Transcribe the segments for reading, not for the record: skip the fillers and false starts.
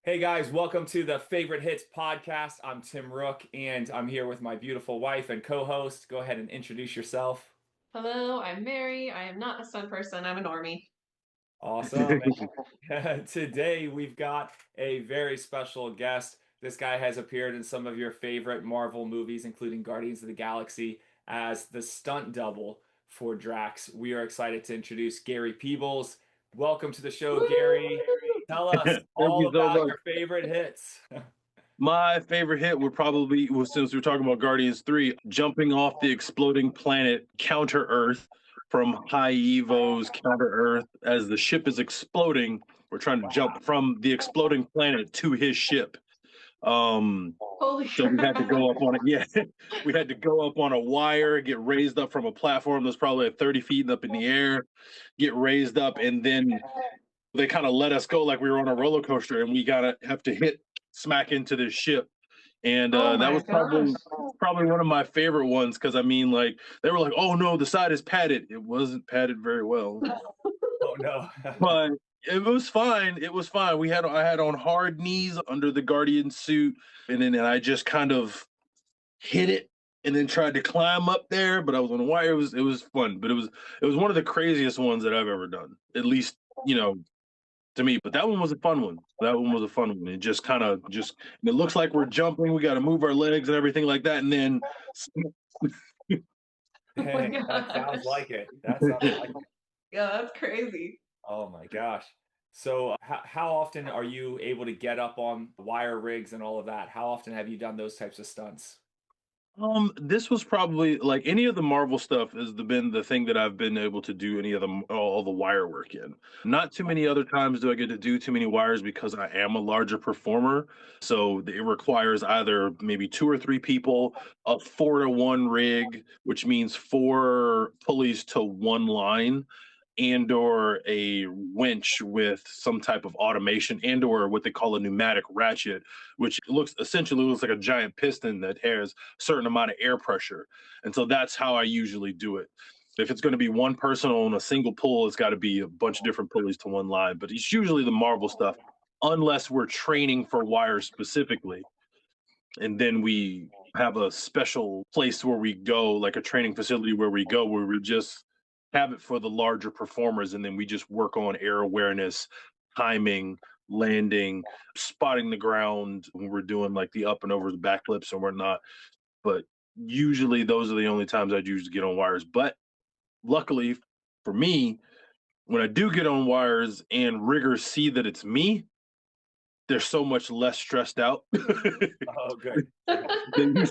Hey guys, welcome to the Favorite Hits podcast. I'm Tim Rook and I'm here with my beautiful wife and co-host. Go ahead and introduce yourself. Hello, I'm Mary. I am not a stunt person. I'm a normie. Awesome. And today we've got a very special guest. This guy has appeared in some of your favorite Marvel movies, including Guardians of the Galaxy, as the stunt double for Drax. We are excited to introduce Gary Peebles. Welcome to the show, Gary. Woo! Tell us Thank all you so about much. your favorite hits. My favorite hit would probably, well, since we're talking about Guardians 3, jumping off the exploding planet Counter Earth from High Evo's Counter Earth as the ship is exploding. We're trying to jump from the exploding planet to his ship. Um, Holy so we had to crap. go up on it. Yeah, we had to go up on a wire, get raised up from a platform that's probably at 30 feet up in the air, get raised up, and then they kind of let us go like we were on a roller coaster, and we gotta have to hit smack into this ship. And Oh that my was gosh. probably one of my favorite ones because I mean, like they were like, "Oh no, the side is padded." It wasn't padded very well, Oh no. but it was fine. It was fine. I had on hard knees under the Guardian suit, and then I just kind of hit it and then tried to climb up there, but I was on a wire. It was fun, but it was one of the craziest ones that I've ever done. At least you know to me. But that one was a fun one. That one was a fun one. It just kind of just and it looks like we're jumping. We got to move our legs and everything like that, and then Oh my Hey, that sounds gosh. like it. That sounds like it. Yeah, that's crazy. Oh my gosh. So, how often are you able to get up on wire rigs and all of that? How often have you done those types of stunts? this was probably like any of the Marvel stuff been the thing that I've been able to do any of the all the wire work in. Not too many other times do I get to do too many wires because I am a larger performer. So it requires either maybe two or three people, a 4-to-1 rig, which means four pulleys to one line, and or a winch with some type of automation and or what they call a pneumatic ratchet, which looks like a giant piston that has a certain amount of air pressure. And so that's how I usually do it. If it's going to be one person on a single pull, it's got to be a bunch of different pulleys to one line, but it's usually the Marvel stuff unless we're training for wires specifically, and then we have a special place where we go, like a training facility where we go, where we just have it for the larger performers, and then we just work on air awareness, timing, landing, spotting the ground when we're doing like the up and over the backflips and whatnot. But usually those are the only times I usually get on wires. But luckily for me, when I do get on wires and riggers see that it's me, they're so much less stressed out. Oh, good. Good.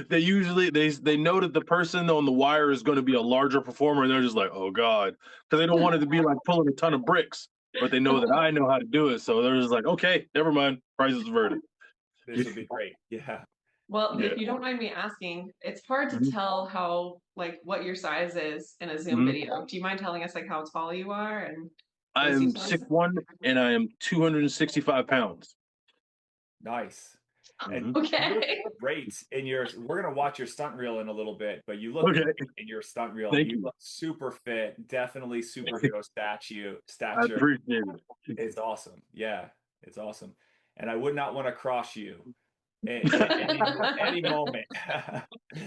They they know that the person on the wire is going to be a larger performer, and they're just like, oh god, because they don't want it to be like pulling a ton of bricks, but they know that I know how to do it, so they're just like, okay, never mind, price is averted. This will be great. Yeah. Well, Yeah. if you don't mind me asking, it's hard to Mhm. tell what your size is in a Zoom Mhm. video. Do you mind telling us like how tall you are and I waist am size? 6'1" and I am 265 pounds. Nice. And Hmm. you look Okay. great in your, we're gonna watch your stunt reel in a little bit, but you look Okay, great in your stunt reel. thank You you. look super fit, definitely superhero I stature. appreciate it. It's awesome. Yeah, it's awesome. And I would not want to cross you any moment.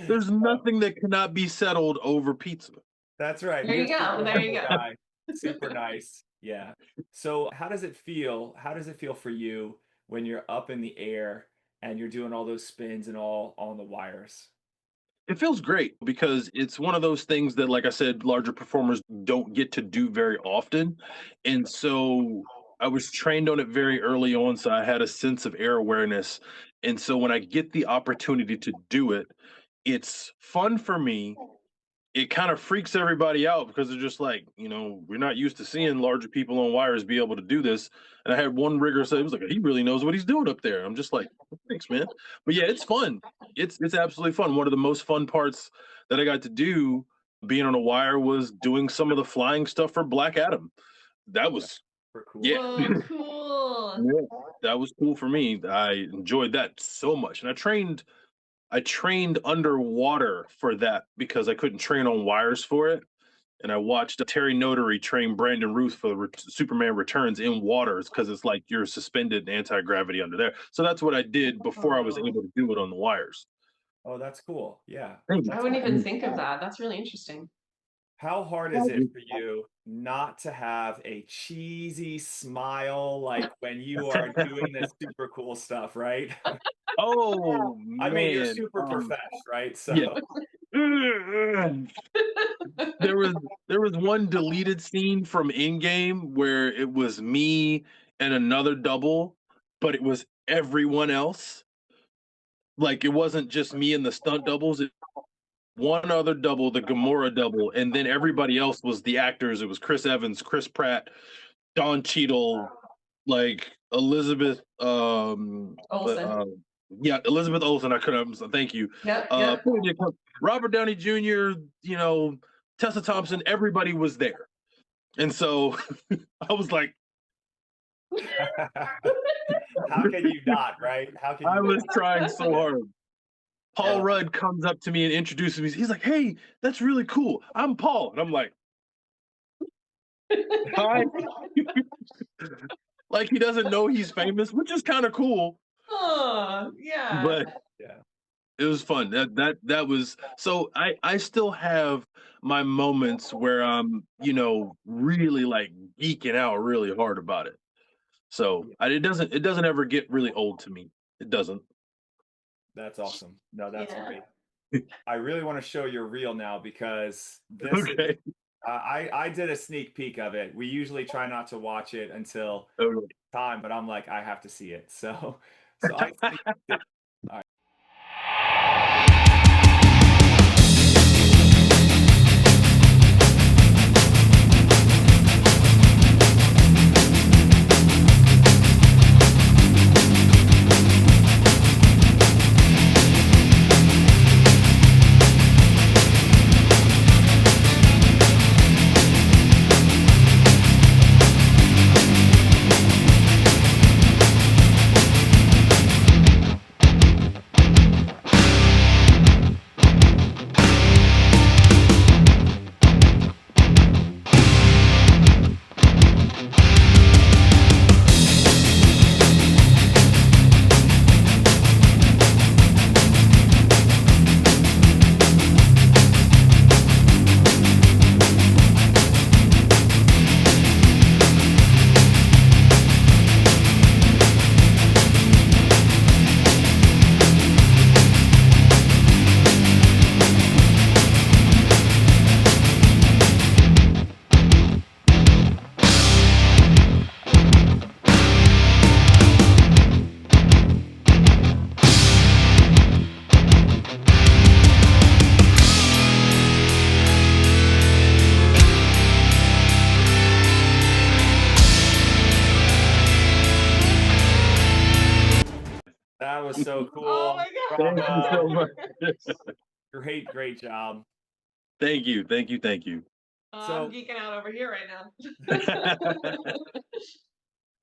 There's nothing that cannot be settled over pizza. That's right. There You're a you go. super There you humble go. guy. Super nice. Yeah. So how does it feel? How does it feel for you when you're up in the air and you're doing all those spins and all on the wires? It feels great because it's one of those things that, like I said, larger performers don't get to do very often. And so I was trained on it very early on. So I had a sense of air awareness. And so when I get the opportunity to do it, it's fun for me. It kind of freaks everybody out because they're just like, we're not used to seeing larger people on wires be able to do this. And I had one rigger say, it was like, he really knows what he's doing up there. I'm just like, thanks, man. But yeah, it's fun. It's absolutely fun. One of the most fun parts that I got to do being on a wire was doing some of the flying stuff for Black Adam. That That's was, super yeah, cool. Whoa, cool. yeah, that was cool for me. I enjoyed that so much. And I trained underwater for that because I couldn't train on wires for it. and I watched Terry Notary train Brandon Ruth for Superman Returns in waters because it's like you're suspended in anti-gravity under there. So that's what I did before I was Oh, able to do it on the wires. Oh, that's cool. Yeah. Thank I wouldn't even you. think of that. That's really interesting. How hard is it for you not to have a cheesy smile like when you are doing this super cool stuff, right? Oh I mean, you're man. super professional, right? Yeah. So, there was there was one deleted scene from Endgame where it was me and another double, but it was everyone else. Like it wasn't just me and the stunt doubles. One other double, the Gamora double, and then everybody else was the actors. It was Chris Evans, Chris Pratt, Don Cheadle, like Elizabeth. Olsen. Yeah, Elizabeth Olsen. I could have. Thank you. Yep, yep. Robert Downey Jr. You know, Tessa Thompson. Everybody was there, and so I was like, how can you not, right? How can I you was not? trying so hard. Paul Yeah. Rudd comes up to me and introduces me. He's like, "Hey, that's really cool. I'm Paul," and I'm like, "Hi." Like he doesn't know he's famous, which is kind of cool. Oh, yeah. But Yeah. it was fun. That was so. I still have my moments where I'm really like geeking out really hard about it. So it doesn't ever get really old to me. It doesn't. That's awesome. No, that's Yeah. great. I really want to show your reel now because this is Okay. I did a sneak peek of it. We usually try not to watch it until Totally. time, but I'm like, I have to see it. So I sneak peeked it. All right. That was so Oh cool. my God. Thank you so Bravo. much. Great job. Thank you. Thank you. Thank you. I'm So geeking out over here right now.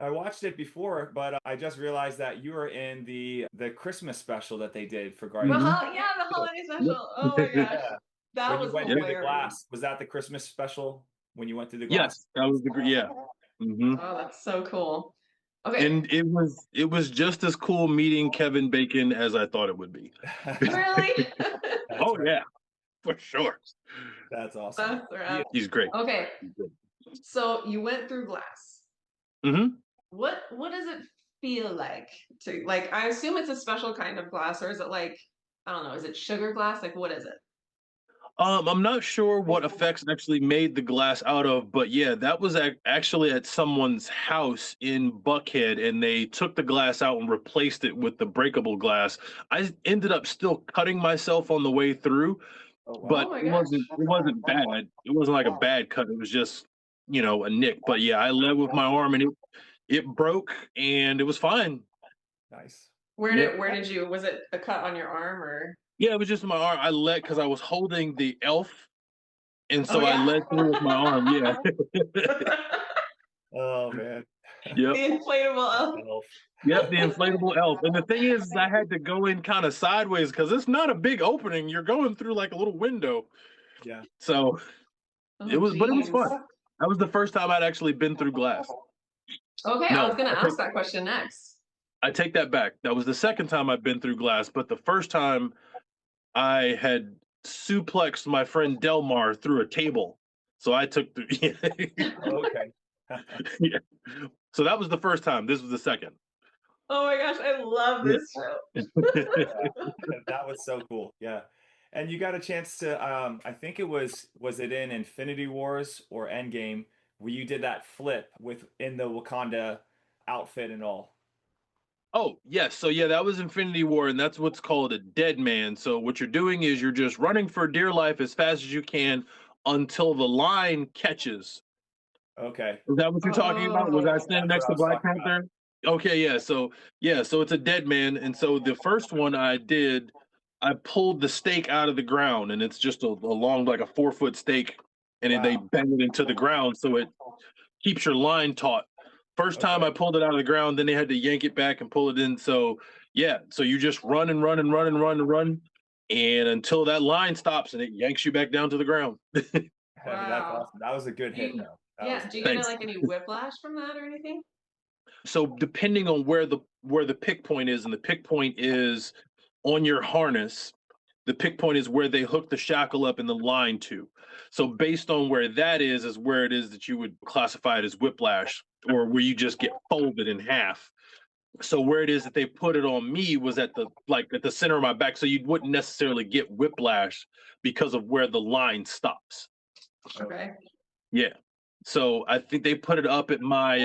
I watched it before, but I just realized that you were in the Christmas special that they did for Guardians. Mhm. Yeah, the holiday Yep. special. Oh my gosh. Yeah. That When you was went through the hilarious. glass, was that the Christmas special when you went through the glass? Yes, that was yeah. Hmm. Oh, that's so cool. Okay. And it was just as cool meeting Kevin Bacon as I thought it would be. Really? That's Oh right. yeah, for sure. That's awesome. That's rad. He's great. Okay. So you went through glass. Hmm. What does it feel like to like I assume it's a special kind of glass, or is it like I don't know, is it sugar glass? Like what is it? I'm not sure what effects actually made the glass out of, but yeah, that was actually at someone's house in Buckhead, and they took the glass out and replaced it with the breakable glass. I ended up still cutting myself on the way through, Oh wow. but Oh my it gosh. wasn't bad. It wasn't like a bad cut. It was just a nick. But yeah, I led with my arm, and it broke, and it was fine. Nice. Yep. Where did you was it a cut on your arm or Yeah, it was just my arm. I led because I was holding the elf, and Oh so I yeah. led through with my arm. Yeah. Oh man. Yep. The inflatable elf. Elf. Yep, the inflatable elf. And the thing is, I had to go in kind of sideways because it's not a big opening. You're going through like a little window. Yeah. So Oh, But it was geez. fun. That was the first time I'd actually been through glass. Okay, I was No, gonna ask that question next. I take that back. That was the second time I've been through glass, but the first time I had suplexed my friend Delmar through a table. So I took the Okay. yeah. So that was the first time. This was the second. Oh my gosh, I love Yeah. this show. That was so cool. Yeah. And you got a chance to I think was it in Infinity Wars or Endgame where you did that flip with in the Wakanda outfit and all. Oh, yes. So yeah, that was Infinity War, and that's what's called a dead man. So what you're doing is you're just running for dear life as fast as you can until the line catches. Okay. Is that what you're talking about? Was I Oh, standing That's what next I to was Black talking about. Panther? Okay, yeah. So it's a dead man, and so the first one I did, I pulled the stake out of the ground, and it's just a long, like a 4 foot stake, and then they Wow. bang it into the ground, so it keeps your line taut. First time Okay. I pulled it out of the ground, then they had to yank it back and pull it in. So yeah, so you just run and run and run and run and run, and until that line stops and it yanks you back down to the ground. That's wow. awesome. That was a good Do hit you, though. That was yeah, do you good. get Thanks. like any whiplash from that or anything? So depending on where the pick point is, and the pick point is on your harness, the pick point is where they hook the shackle up in the line to. So based on where that is where it is that you would classify it as whiplash, or where you just get folded in half. So where it is that they put it on me was at the center of my back, so you wouldn't necessarily get whiplash because of where the line stops. Okay. Yeah. So I think they put it up at my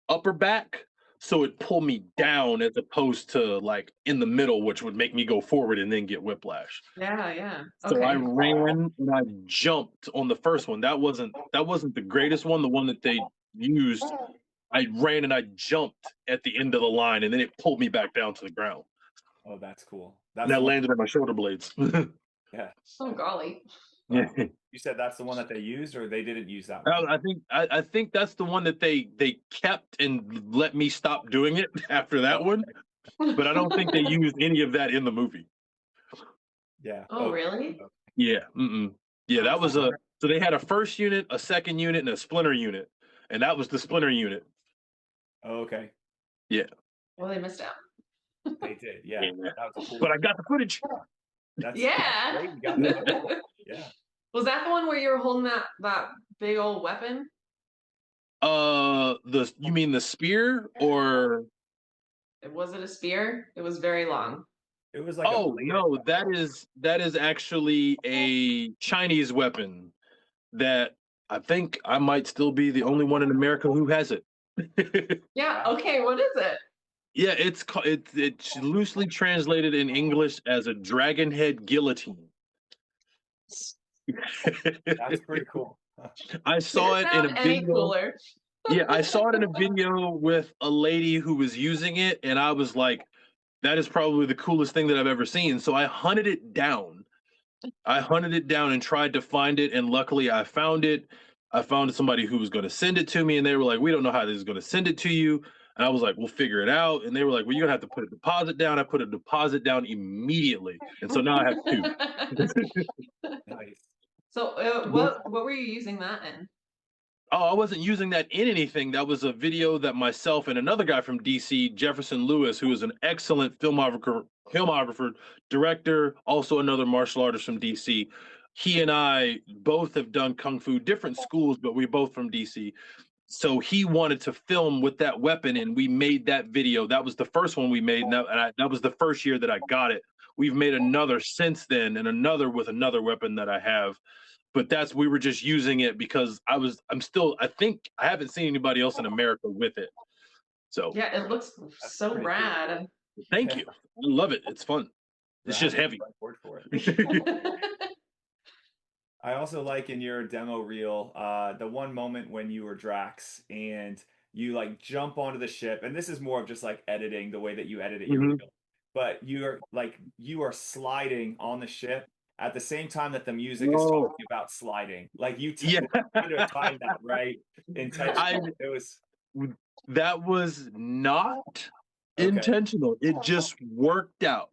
upper back, so it pulled me down as opposed to like in the middle, which would make me go forward and then get whiplash. Yeah, yeah. So I Okay. ran and I jumped on the first one. That wasn't the greatest one, the one that they used. I ran and I jumped at the end of the line, and then it pulled me back down to the ground. Oh, that's cool. And That's I the one. landed on my shoulder blades. Yeah. Oh golly. Yeah. Wow. You said that's the one that they used, or they didn't use that one? I think that's the one that they kept and let me stop doing it after that one. But I don't think they used any of that in the movie. Yeah. Oh, Okay. really? Yeah. Mm-mm. Yeah, that was a so they had a first unit, a second unit, and a splinter unit. And that was the splinter unit. Okay. Yeah. Well, they missed out. They did. Yeah. Yeah. That was a cool. But I got the footage. Yeah. Great. You got that. Yeah. Was that the one where you were holding that big old weapon? You mean the spear or Was it a spear? It was very long. It was like a oh bladed. no, that is actually a Chinese weapon that I think I might still be the only one in America who has it. Yeah. Okay. What is it? Yeah, it's loosely translated in English as a dragon head guillotine. That's pretty cool. I saw Didn't it in a sound any video. cooler. Yeah, I saw it in a video with a lady who was using it, and I was like, that is probably the coolest thing that I've ever seen. So I hunted it down. I hunted it down and tried to find it, and luckily I found it. I found somebody who was going to send it to me, and they were like, "We don't know how this is going to send it to you." And I was like, "We'll figure it out." And they were like, "Well, you're gonna have to put a deposit down." I put a deposit down immediately, and so now I have two. Nice. So, what were you using that in? Oh, I wasn't using that in anything. That was a video that myself and another guy from DC, Jefferson Lewis, who is an excellent filmographer, director, also another martial artist from DC. He and I both have done kung fu, different schools, but we're both from DC. So he wanted to film with that weapon, and we made that video. That was the first one we made, that was the first year that I got it. We've made another since then, and another with another weapon that I have. But we were just using it because I think I haven't seen anybody else in America with it. So Yeah, it looks so pretty cool. rad. thank you. I love it. It's fun. It's just heavy. Word for it. I also like in your demo reel, the one moment when you were Drax and you like jump onto the ship, and this is more of just like editing the way that you edited your Mhm. reel. But you are sliding on the ship at the same time that the music is Oh. talking about sliding. Like you Yeah. timed that right intentionally. It was That was not okay. intentional. It just worked out.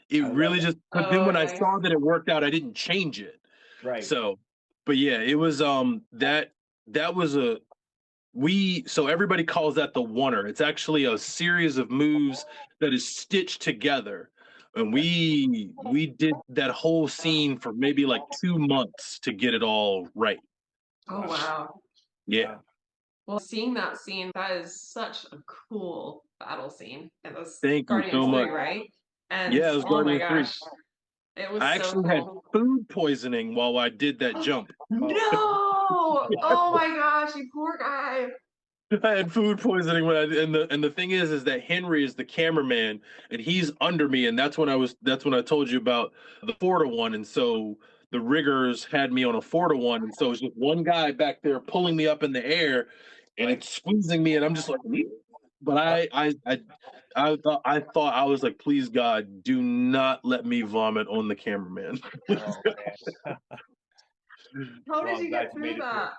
It I love really it. just, but then when I Okay. saw that it worked out, I didn't change it. Right. So, but yeah, it was that was a so everybody calls that the oneer. It's actually a series of moves that is stitched together. And Okay. we did that whole scene for maybe like 2 months to get it all right. Oh, Wow. wow. Yeah. Wow. Well, seeing that scene, that is such a cool battle scene. It was Thank you so Guardians 3, much. right? And Yeah, it was oh my Guardians 3. gosh, it was I so actually had cool. food poisoning while I did that jump. Oh, No! oh, Oh my gosh, you poor guy. I had food poisoning when and the thing is that Henry is the cameraman and he's under me, and that's when I told you about the 4-to-1, and so the riggers had me on a 4-to-1, and so it's just one guy back there pulling me up in the air, and right. it's squeezing me, and I'm just like, but Oh, I thought I was like, please God, do not let me vomit on the cameraman. oh man. How Well, did I'm you glad get you through made it through. that?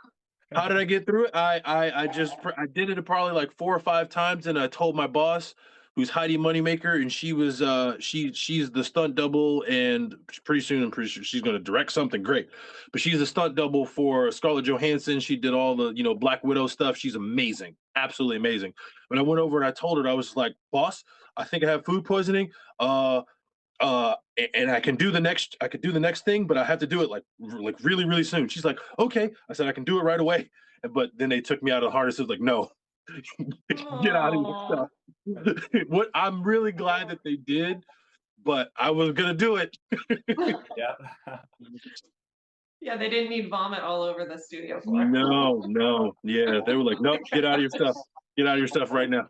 How did I get through it? I did it probably like 4 or 5 times, and I told my boss, who's Heidi Moneymaker, and she was she's the stunt double, and pretty soon I'm pretty sure she's going to direct something great. But she's a stunt double for Scarlett Johansson. She did all the Black Widow stuff. She's amazing, absolutely amazing. When I went over and I told her, I was like, boss, I think I have food poisoning. And I could do the next thing, but I have to do it like really really soon. She's like, okay. I said I can do it right away, but then they took me out of the harness. It was like, no, get out of your Oh, stuff. What I'm really glad that they did, but I was gonna do it. Yeah. yeah, they didn't need vomit all over the studio floor. No, no, yeah, they were like, Oh nope, my get out of your stuff, gosh. get out of your stuff right now.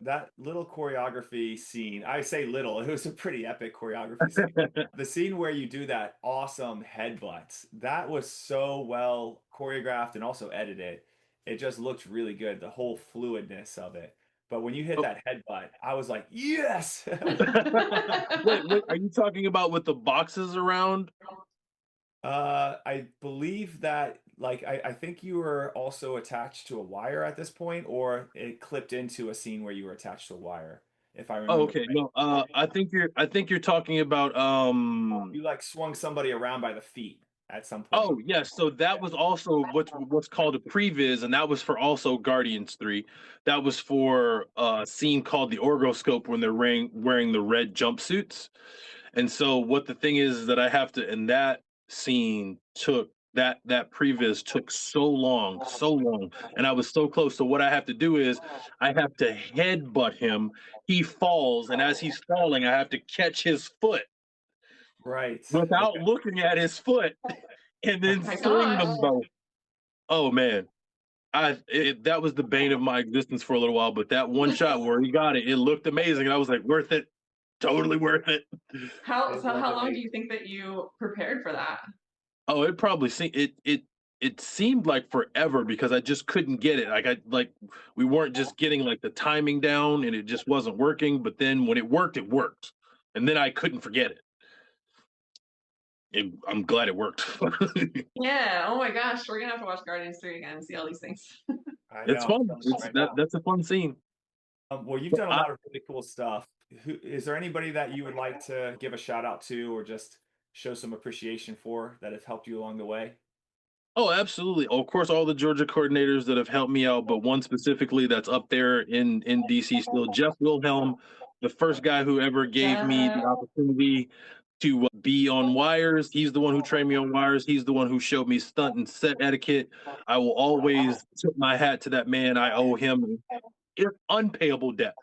That little choreography scene, I say little, it was a pretty epic choreography scene. The scene where you do that awesome headbutt, that was so well choreographed and also edited. It just looked really good, the whole fluidness of it. But when you hit Oh. that headbutt, I was like, yes. Wait, are you talking about with the boxes around? I believe that, like, I think you were also attached to a wire at this point, or it clipped into a scene where you were attached to a wire, if I Oh, remember okay. right. No, I think you're talking about You like swung somebody around by the feet at some point. oh yes, so that was also what's called a previs, and that was for also Guardians 3. That was for a scene called the Orgoscope when they're wearing the red jumpsuits. And so what the thing is that I have to, and that scene took that previs took so long, and I was so close. So what I have to do is I have to headbutt him. He falls, and as he's falling, I have to catch his foot Right. without Okay. looking at his foot and Oh then my sling gosh. them both. Oh man, that was the bane of my existence for a little while. But that one shot where he got it, it looked amazing, and I was like, worth it, totally worth it. How It so was how long do amazing. you think that you prepared for that? Oh, it probably it seemed like forever because I just couldn't get it. Like we weren't just getting like the timing down, and it just wasn't working. But then when it worked, and then I couldn't forget it. I'm glad it worked. Yeah, oh my gosh, we're gonna have to watch Guardians 3 again and see all these things. I It's know. fun. It's Right that now. that's a fun scene. Well, you've But done a lot of really cool stuff. Is there anybody that you would like to give a shout out to or just show some appreciation for that have helped you along the way? Oh, absolutely. Of course, all the Georgia coordinators that have helped me out, but one specifically that's up there in DC still, Jeff Wilhelm, the first guy who ever gave me Yeah. the opportunity to be on wires. He's the one who trained me on wires. He's the one who showed me stunt and set etiquette. I will always tip my hat to that man. I owe him unpayable debt.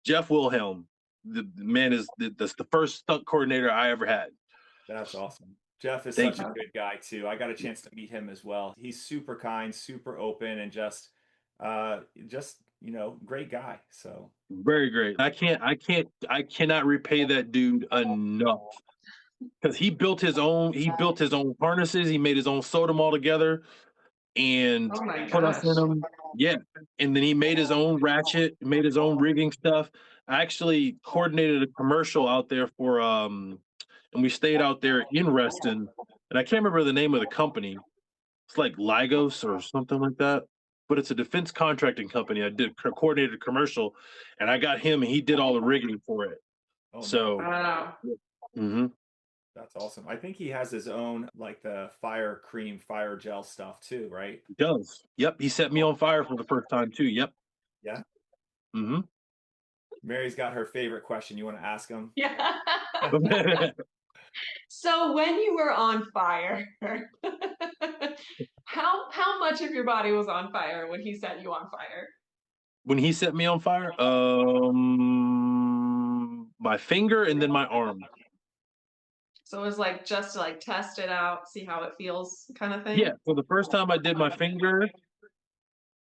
Jeff Wilhelm, the man that's the first stunt coordinator I ever had. That's awesome. Jeff is Thank such a you. good guy too. I got a chance to meet him as well. He's super kind, super open, and just, great guy. So Very great. I cannot repay that dude enough because he built his own harnesses. He made his own, sewed them all together, and Oh my put us in gosh. them. Yeah, and then he made his own ratchet, made his own rigging stuff. I actually coordinated a commercial out there for and we stayed out there in Reston, and I can't remember the name of the company. It's like Lygos or something like that. But it's a defense contracting company. I did coordinated a commercial, and I got him, and he did all the rigging for it. oh nice. So, Wow. hmm That's awesome. I think he has his own like the fire cream, fire gel stuff too, right? He does. Yep. He set me on fire for the first time too. Yep. Yeah. Hmm. Mary's got her favorite question. You want to ask him? Yeah. So when you were on fire, how much of your body was on fire when he set you on fire? When he set me on fire, my finger and then my arm. So it was like just to like test it out, see how it feels kind of Yeah. thing. So the first time I did my finger,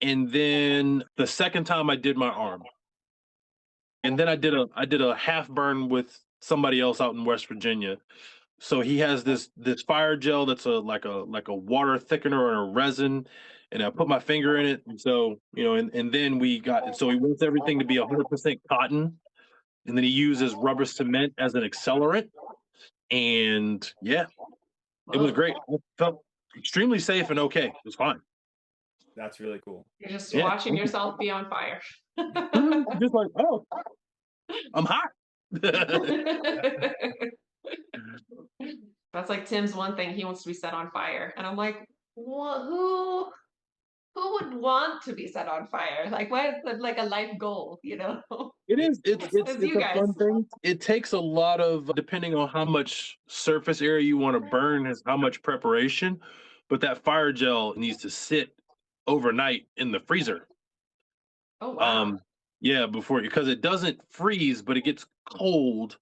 and then the second time I did my arm. And then I did a half burn with somebody else out in West Virginia. So he has this fire gel that's a water thickener or a resin, and I put my finger in it. And so and then so he wants everything to be 100% cotton, and then he uses rubber cement as an accelerant. And yeah, it was Whoa. great. I felt extremely safe and okay. It was fine. That's really cool. You're just Yeah, watching yourself be on fire. just like, oh, I'm hot. That's like Tim's one thing. He wants to be set on fire. And I'm like, well, who would want to be set on fire? Like, why is that like a life goal, you know? It is. It's it's As it's you a guys. fun thing. It takes a lot of, depending on how much surface area you want to burn, has how much preparation. But that fire gel needs to sit overnight in the freezer. Oh wow. Um, yeah, before, because it doesn't freeze, but it gets cold,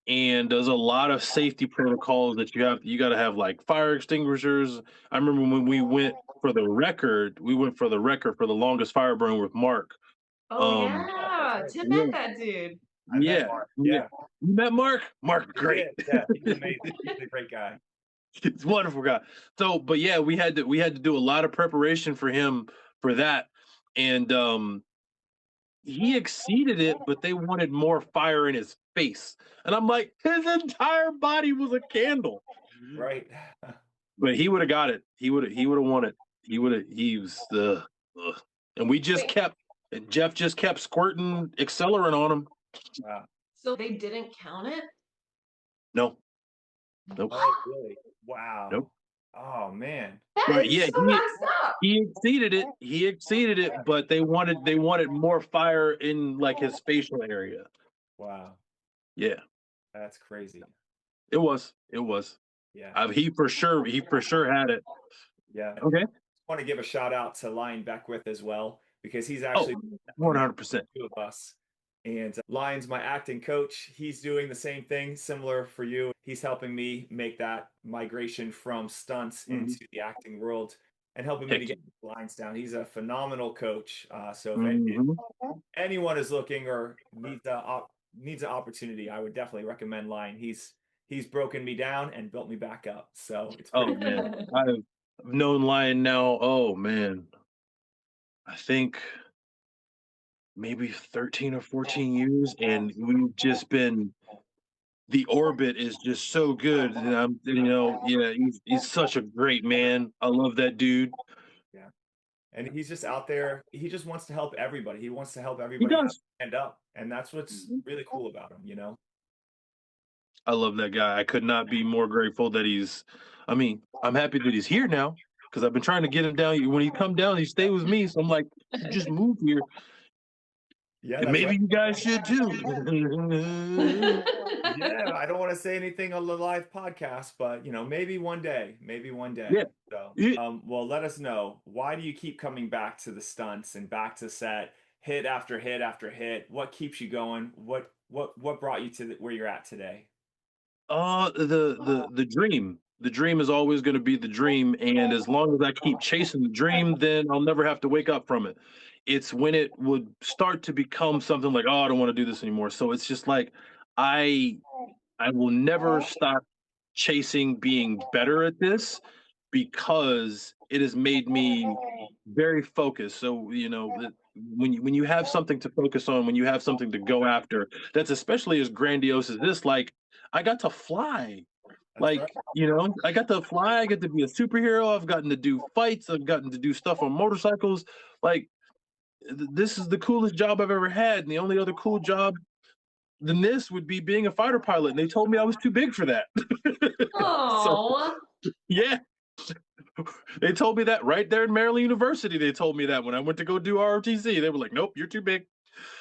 and there's a lot of safety protocols that you got to have, like fire extinguishers. I remember when we went for the record for the longest fire burn with Mark. Oh Um, Oh, that's yeah. right. Tim met yeah, that dude. I met yeah, Mark. yeah. Yeah, You met Mark? Mark, I great. did. Yeah, he's amazing. He's a great guy. He's a wonderful guy. So, but yeah, we had to do a lot of preparation for him for that, and he exceeded it, but they wanted more fire in his face, and I'm like, his entire body was a candle. Right. But he would have got it. He would have won it. He was the, and we just Wait, kept. And Jeff just kept squirting accelerant on him. Wow. so they didn't count it? No, nope, Oh, really? Wow. nope. Oh, man. That But is yeah, so messed up. he exceeded it. He exceeded it, but they wanted more fire in like his facial area. Wow. Yeah, That's crazy. it was. Yeah. He for sure had it. Yeah. Okay. Want to give a shout out to Lion Beckwith as well, because he's Oh, actually on the 100%. two of us. And Lion's my acting coach. He's doing the same thing, similar for you. He's helping me make that migration from stunts Hmm. into the acting world and helping me to Heck get the lines down. He's a phenomenal coach. So if yeah. anyone is looking or needs an opportunity, I would definitely recommend Lion. He's broken me down and built me back up. So it's Oh pretty. man, I've known Lion now. Oh man, I think maybe 13 or 14 years, and we've just been. The orbit is just so good, and yeah, he's such a great man. I love that dude. Yeah. And he's just out there. He just wants to help everybody. He wants to help He everybody does. stand up. And that's what's really cool about him, you know? I love that guy. I could not be more grateful that he's. I mean, I'm happy that he's here now because I've been trying to get him down. When he come down, he stay with me. So I'm like, you just move here, Yeah, and that's right. maybe you guys should too. Yeah, I don't want to say anything on the live podcast, but maybe one day, maybe one Yeah. day. So, Yeah. well, let us know. Why do you keep coming back to the stunts and back to set, hit after hit after hit? What keeps you going? What brought you to where you're at today? The dream. The dream is always going to be the dream, and as long as I keep chasing the dream, then I'll never have to wake up from it. It's when it would start to become something like, oh, I don't want to do this anymore. So it's just like I I will never stop chasing being better at this because it has made me very focused. So, when you have something to focus on, when you have something to go after, that's especially as grandiose as this, like I got to fly. That's right. Like, I got to fly, I get to be a superhero, I've gotten to do fights, I've gotten to do stuff on motorcycles. Like this is the coolest job I've ever had. And the only other cool job than this would be being a fighter pilot, and they told me I was too big for that. So Oh, yeah, they told me that right there in Maryland University. They told me that when I went to go do ROTC, they were like, "Nope, you're too big.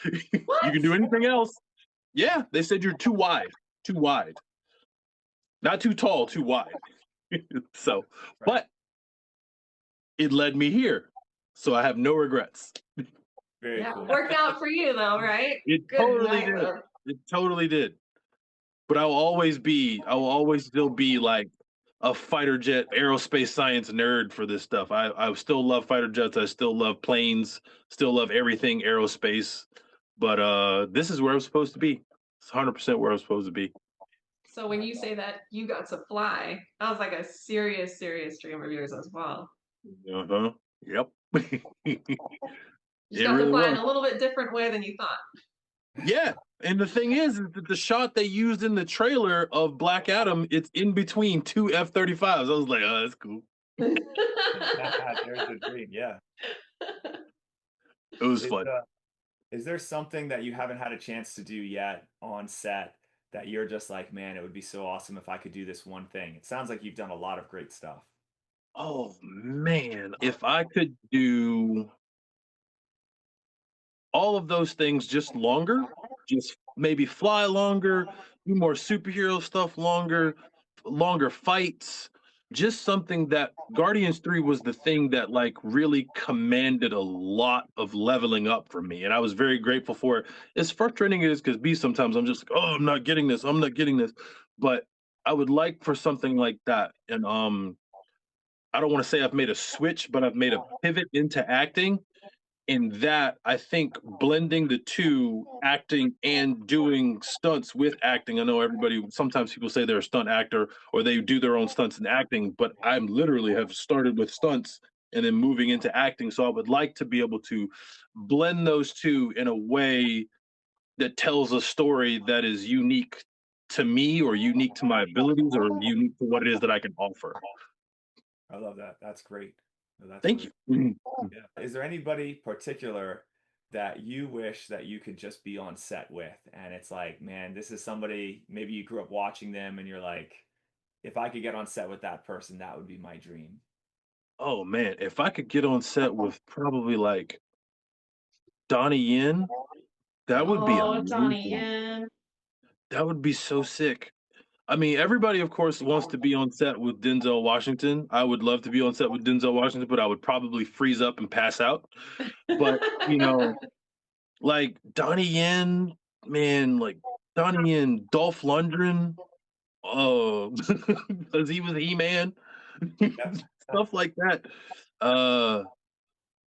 You what? can do anything else." Yeah, they said you're too wide, not too tall, too wide. So, Right. but it led me here, so I have no regrets. Very Yeah, cool. worked out for you though, right? It Good totally night, did. man. It totally did. But I will always still be like a fighter jet aerospace science nerd for this stuff. I still love fighter jets. I still love planes, still love everything aerospace. But this is where I'm supposed to be. It's 100% where I'm supposed to be. So when you say that you got to fly, that was like a serious, serious dream of yours as well. Uh-huh. Yep. You just It got to really fly in was. a little bit different way than you thought. Yeah. And the thing is that the shot they used in the trailer of Black Adam, it's in between two F-35s. I was like, oh, that's cool. There's the dream. Yeah. It was Is, fun. is there something that you haven't had a chance to do yet on set that you're just like, man, it would be so awesome if I could do this one thing? It sounds like you've done a lot of great stuff. Oh man, if I could do all of those things just longer, just maybe fly longer, do more superhero stuff longer, longer fights, just something that Guardians 3 was the thing that like really commanded a lot of leveling up for me. And I was very grateful for it. As frustrating as it is, because sometimes I'm just like, oh, I'm not getting this, I'm not getting this. But I would like for something like that. And I don't want to say I've made a switch, but I've made a pivot into acting. In that, I think blending the two, acting and doing stunts with acting. I know everybody, sometimes people say they're a stunt actor or they do their own stunts in acting, but I'm literally have started with stunts and then moving into acting. So I would like to be able to blend those two in a way that tells a story that is unique to me or unique to my abilities or unique to what it is that I can offer. I love that. That's great. No, that's Thank really, you. Mhm. yeah. Is there anybody particular that you wish that you could just be on set with? And it's like, man, this is somebody, maybe you grew up watching them and you're like, if I could get on set with that person, that would be my dream. Oh man, if I could get on set with probably like Donnie Yen, that would be Oh, Donnie amazing. Yen. That would be so sick. I mean, everybody, of course, wants to be on set with Denzel Washington. I would love to be on set with Denzel Washington, but I would probably freeze up and pass out. But, you know, like Donnie Yen, man, like Donnie Yen, Dolph Lundgren, oh, because he was He-Man, Yep. stuff like that. Uh,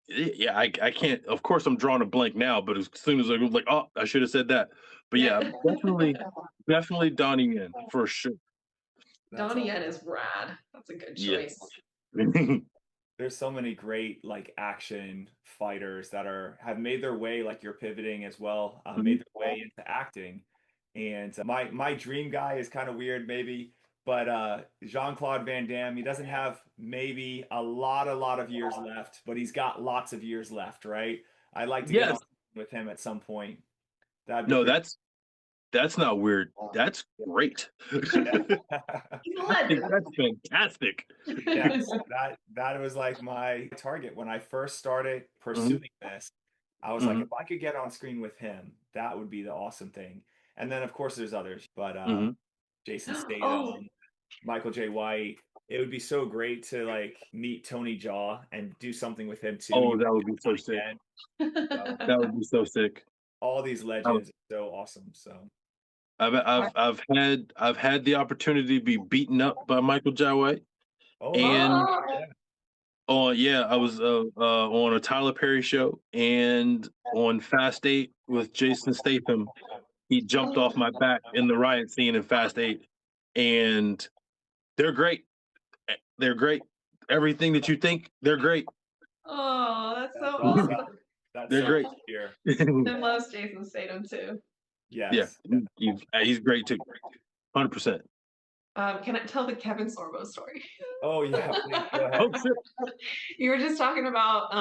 yeah, I can't. Of course, I'm drawing a blank now, but as soon as I go, like, oh, I should have said that. But Yeah. yeah, definitely Donnie Yen for sure. That's Donnie all. Yen is rad. That's a good Yeah. choice. There's so many great like action fighters that are have made their way, like you're pivoting as well, made Mhm. their way into acting. And my dream guy is kind of weird, maybe, but Jean-Claude Van Damme, he doesn't have maybe a lot of years left, but he's got lots of years left, right? I'd like to get on Yes. with him at some point. That'd be No, pretty. that's not weird. That's great. He's a I think legend. that's fantastic. Yes, that was like my target when I first started Mhm, pursuing this. I was like, mhm, if I could get on screen with him, that would be the awesome thing. And then of course there's others, but mhm. Jason Oh, Statham, Michael J. White. It would be so great to like meet Tony Jaa and do something with him too. Oh, You that would be so done sick. again. So That would be so sick. all these I would- legends are so awesome. So I've had the opportunity to be beaten up by Michael J. White, oh really? and oh, oh yeah, I was on a Tyler Perry show and on Fast Eight with Jason Statham. He jumped off my back in the riot scene in Fast Eight, and they're great. They're great. Everything that you think, they're great. oh, that's so That's awesome. awesome. That's They're so great. cool to hear. I love Jason Statham too. Yeah, Yes. he's great too. 100%. Can I tell the Kevin Sorbo story? Oh yeah, please go ahead. Oh shit. You were just talking about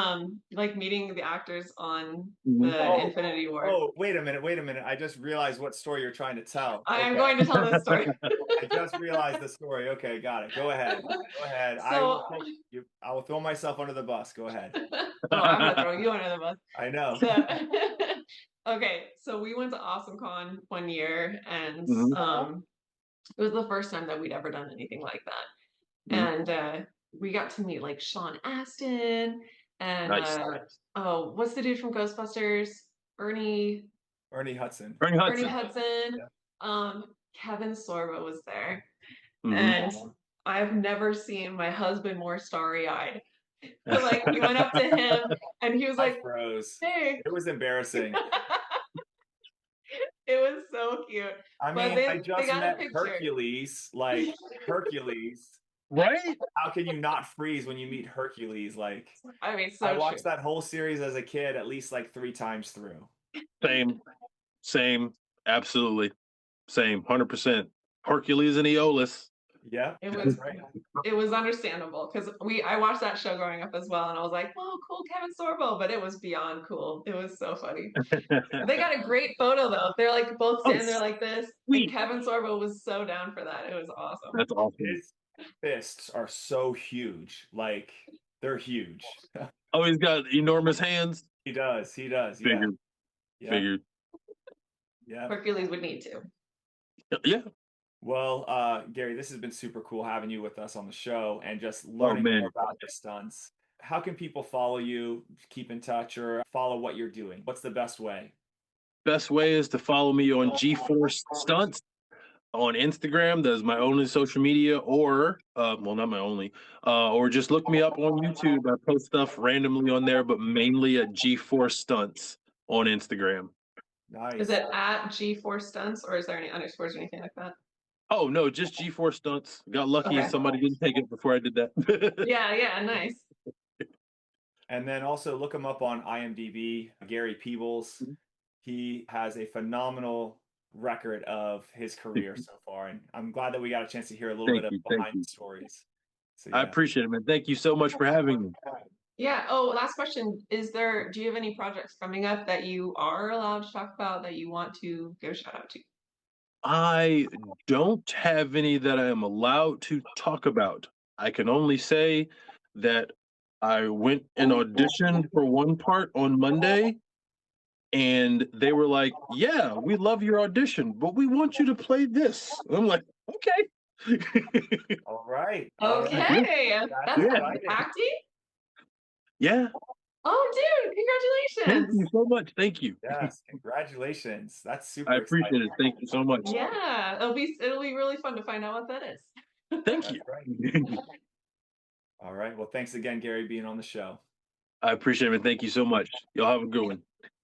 like meeting the actors on Mhm. the Oh, Infinity War. oh, wait a minute, wait a minute. I just realized what story you're trying to tell. I am Okay. going to tell this story. I just realized the story. Okay, got it. Go ahead. Go ahead. I will So, take you. I will throw myself under the bus. Go ahead. oh, I'm gonna throw you under the bus. I know. So, okay, so we went to AwesomeCon one year, and Mhm, it was the first time that we'd ever done anything like that. mhm. And we got to meet like Sean Astin and Nice. oh, what's the dude from Ghostbusters? Ernie Ernie Hudson. Ernie Ernie Hudson. Hudson. Yeah. Kevin Sorbo was there. Mhm. And I've never seen my husband more starry-eyed. But like we went up to him and he was I like, froze. hey. It was embarrassing. It was so cute. I But mean, I they just got a met picture. Hercules. Like Hercules. Right? How can you not freeze when you meet Hercules? Like I mean, I so true. watched that whole series as a kid at least like 3 times through. Same. Same. Absolutely. Same. 100%. Hercules and Aeolus. Yeah, It that's was right. it was understandable because I watched that show growing up as well, and I was like, "Whoa, cool, Kevin Sorbo!" But it was beyond cool. It was so funny. They got a great photo though. They're like both Oh, standing there like this, and sweet. Kevin Sorbo was so down for that. It was awesome. That's awesome. His fists are so huge. Like they're huge. Oh, he's got enormous hands. He does. He does. Yeah. Figured. Yeah. Figured. Yeah. Hercules would need to. Yeah. Well, Gary, this has been super cool having you with us on the show and just Oh learning more man. about your stunts. How can people follow you, keep in touch, or follow what you're doing? What's the best way? Best way is to follow me on G-Force Stunts on Instagram. That is my only social media, or well, not my only, or just look me up on YouTube. I post stuff randomly on there, but mainly at G-Force Stunts on Instagram. Is Nice. it at G4 Stunts or is there any underscores or anything like that? Oh no, just G-Force Stunts. Got lucky and Okay. somebody didn't take it before I did that. Yeah, yeah, nice. And then also look him up on IMDb, Gary Peebles. He has a phenomenal record of his career so far, and I'm glad that we got a chance to hear a little bit Thank of you, thank behind you. the stories. So I yeah. appreciate it, man. Thank you so much for having me. Yeah. Oh, last question. Do you have any projects coming up that you are allowed to talk about that you want to give a shout out to? I don't have any that I am allowed to talk about. I can only say that I went and auditioned for one part on Monday, and they were like, "Yeah, we love your audition, but we want you to play this." And I'm like, "Okay." All right. All right. Yeah, Okay. That's That's yeah, exciting. acting? yeah. Oh, dude, Thank congratulations. you so much. Thank you. Yes. Congratulations. That's I super exciting. appreciate it. Thank you so much. Yeah, it'll be really fun to find out what that is. Thank That's you. right. All right. Well, thanks again, Gary, being on the show. I appreciate it. Thank you so much. Y'all have a good one.